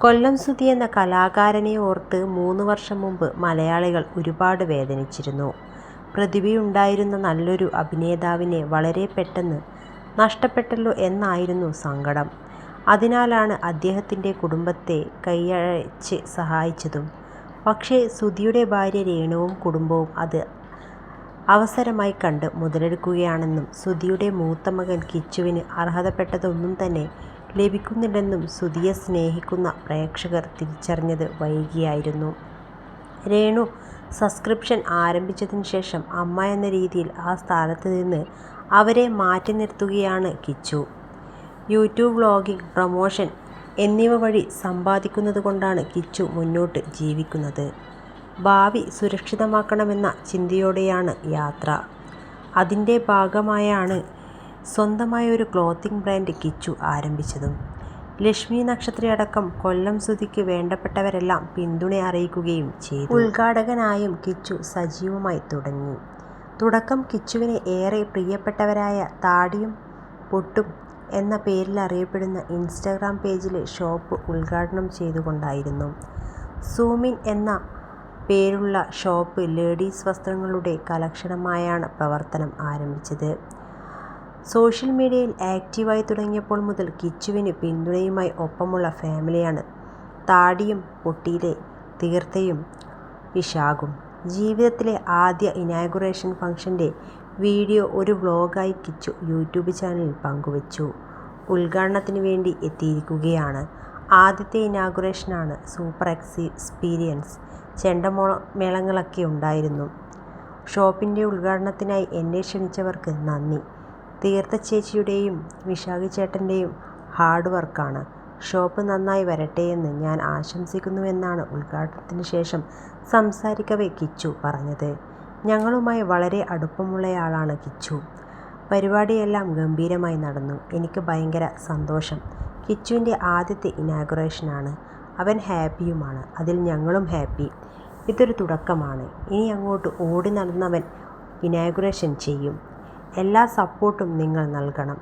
കൊല്ലം സുധി എന്ന കലാകാരനെ ഓർത്ത് 3 വർഷം മുമ്പ് മലയാളികൾ ഒരുപാട് വേദനിച്ചിരുന്നു. പ്രതിഭയുണ്ടായിരുന്ന നല്ലൊരു അഭിനേതാവിനെ വളരെ പെട്ടെന്ന് നഷ്ടപ്പെട്ടല്ലോ എന്നായിരുന്നു സങ്കടം. അതിനാലാണ് അദ്ദേഹത്തിൻ്റെ കുടുംബത്തെ കൈയയച്ച് സഹായിച്ചതും. പക്ഷേ സുധിയുടെ ഭാര്യ രേണുവും കുടുംബവും അത് അവസരമായി കണ്ട് മുതലെടുക്കുകയാണെന്നും സുധിയുടെ മൂത്ത മകൻ കിച്ചുവിന് അർഹതപ്പെട്ടതൊന്നും തന്നെ ലഭിക്കുന്നില്ലെന്നും സുധിയെ സ്നേഹിക്കുന്ന പ്രേക്ഷകർ തിരിച്ചറിഞ്ഞത് വൈകിയായിരുന്നു. രേണു സബ്സ്ക്രിപ്ഷൻ ആരംഭിച്ചതിന് ശേഷം അമ്മ എന്ന രീതിയിൽ ആ സ്ഥാനത്ത് നിന്ന് അവരെ മാറ്റി നിർത്തുകയാണ് കിച്ചു. യൂട്യൂബ് വ്ളോഗിംഗ്, പ്രൊമോഷൻ എന്നിവ വഴി സമ്പാദിക്കുന്നതുകൊണ്ടാണ് കിച്ചു മുന്നോട്ട് ജീവിക്കുന്നത്. ഭാവി സുരക്ഷിതമാക്കണമെന്ന ചിന്തയോടെയാണ് യാത്ര. അതിൻ്റെ ഭാഗമായാണ് സ്വന്തമായ ഒരു ക്ലോത്തിംഗ് ബ്രാൻഡ് കിച്ചു ആരംഭിച്ചതും. ലക്ഷ്മി നക്ഷത്രയടക്കം കൊല്ലം സുധിക്ക് വേണ്ടപ്പെട്ടവരെല്ലാം പിന്തുണ അറിയിക്കുകയും ചെയ്തു. ഉദ്ഘാടകനായും കിച്ചു സജീവമായി തുടങ്ങി. തുടക്കം കിച്ചുവിന് ഏറെ പ്രിയപ്പെട്ടവരായ താടിയും പൊട്ടും എന്ന പേരിൽ അറിയപ്പെടുന്ന ഇൻസ്റ്റഗ്രാം പേജിലെ ഷോപ്പ് ഉദ്ഘാടനം ചെയ്തുകൊണ്ടായിരുന്നു. സൂമിൻ എന്ന പേരുള്ള ഷോപ്പ് ലേഡീസ് വസ്ത്രങ്ങളുടെ കളക്ഷനുമായാണ് പ്രവർത്തനം ആരംഭിച്ചത്. സോഷ്യൽ മീഡിയയിൽ ആക്റ്റീവായി തുടങ്ങിയപ്പോൾ മുതൽ കിച്ചുവിന് പിന്തുണയുമായി ഒപ്പമുള്ള ഫാമിലിയാണ് താടിയും പൊട്ടിയിലെ തീർത്ഥയും വിശാഖും. ജീവിതത്തിലെ ആദ്യ ഇനാഗുറേഷൻ ഫംഗ്ഷൻ്റെ വീഡിയോ ഒരു വ്ളോഗായി കിച്ചു യൂട്യൂബ് ചാനലിൽ പങ്കുവച്ചു. ഉദ്ഘാടനത്തിന് വേണ്ടി എത്തിയിരിക്കുകയാണ്. ആദ്യത്തെ ഇനാഗുറേഷനാണ്. Super experience. ചെണ്ടമേളങ്ങളൊക്കെ ഉണ്ടായിരുന്നു. ഷോപ്പിൻ്റെ ഉദ്ഘാടനത്തിനായി എന്നെ ക്ഷണിച്ചവർക്ക് നന്ദി. തീർത്ഥ ചേച്ചിയുടെയും വിശാഖ് ചേട്ടൻ്റെയും ഹാർഡ് വർക്കാണ്. ഷോപ്പ് നന്നായി വരട്ടെയെന്ന് ഞാൻ ആശംസിക്കുന്നുവെന്നാണ് ഉദ്ഘാടനത്തിന് ശേഷം സംസാരിക്കവേ കിച്ചു പറഞ്ഞത്. ഞങ്ങളുമായി വളരെ അടുപ്പമുള്ളയാളാണ് കിച്ചു. പരിപാടിയെല്ലാം ഗംഭീരമായി നടന്നു. എനിക്ക് ഭയങ്കര സന്തോഷം. കിച്ചുവിൻ്റെ ആദ്യത്തെ ഇനാഗുറേഷനാണ്. അവൻ ഹാപ്പിയുമാണ്. അതിൽ ഞങ്ങളും ഹാപ്പി. ഇതൊരു തുടക്കമാണ്. ഇനി അങ്ങോട്ട് ഓടി നടന്നവൻ ഇനാഗുറേഷൻ ചെയ്യും. എല്ലാ സപ്പോർട്ടും നിങ്ങൾ നൽകണം.